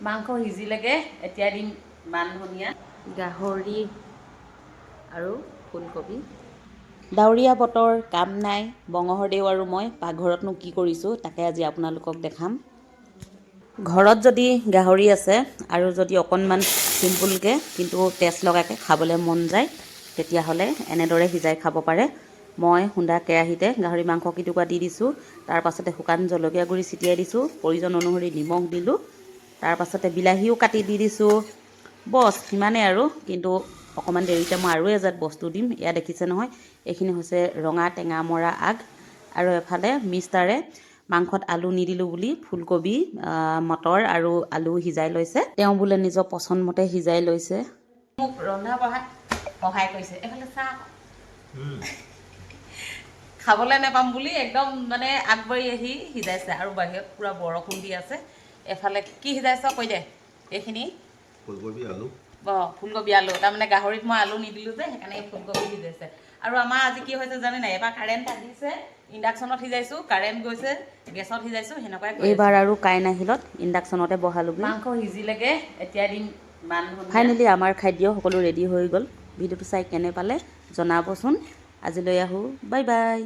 মাংস সিজিলেগে এতিয়া দিম মান ধনিয়া গাহৰি আৰু ফুলকবি ডাৱৰীয়া বতৰ কাম নাই বঙহৰদেউ আৰু মই পাকঘৰতনো কি কৰিছোঁ তাকে আজি আপোনালোকক দেখাম ঘৰত যদি গাহৰি আছে আৰু যদি অকণমান চিম্পুলকৈ কিন্তু তেজ লগাকৈ খাবলৈ মন যায় তেতিয়াহ'লে এনেদৰে সিজাই খাব পাৰে মই খুন্দা কেৰাহীতে গাহৰি মাংস কেইটুকুৰা দি দিছোঁ তাৰ পাছতে শুকান জলকীয়া গুড়ি ছটিয়াই দিছোঁ প্ৰয়োজন অনুসৰি নিমখ দিলোঁ তাৰ পাছতে বিলাহীও কাটি দি দিছোঁ বছ সিমানেই আৰু কিন্তু অকণমান দেৰিতে মই আৰু এজাত বস্তু দিম এয়া দেখিছে নহয় এইখিনি হৈছে ৰঙা টেঙা মৰা আগ আৰু এফালে মিষ্টাৰে মাংসত আলু নিদিলোঁ বুলি ফুলকবি মটৰ আৰু আলু সিজাই লৈছে তেওঁ বোলে নিজৰ পচন্দ মতে সিজাই লৈছে মোক ৰন্ধা বঢ়াত সহায় কৰিছে এফালে চাহ খাবলৈ নেপাম বুলি একদম মানে আগবাঢ়ি আহি সিজাইছে আৰু বাহিৰত পুৰা বৰষুণ দি আছে এফালে কি সিজাইছ কৈ দে এইখিনি ফুলকবি আলু ফুলকবি আলু তাৰমানে গাহৰিত মই আলু নিদিলোঁ যে সেইকাৰণে ফুলকবি সিজাইছে আৰু আমাৰ আজি কি হৈছে জানে নাই এবাৰ কাৰেণ্ট আহিছে ইণ্ডাকশ্যনত সিজাইছোঁ কাৰেণ্ট গৈছে গেছত সিজাইছোঁ সেনেকুৱাই এইবাৰ আৰু কাৰেণ্ট আহিলত ইণ্ডাকশ্যনতে বহালোঁ মাংস সিজিলেগে এতিয়া দিম মান ফাইনেলি আমাৰ খাদ্য সকলো ৰেডি হৈ গ'ল ভিডিঅ'টো চাই কেনে পালে জনাবচোন আজিলৈ আহোঁ বাই বাই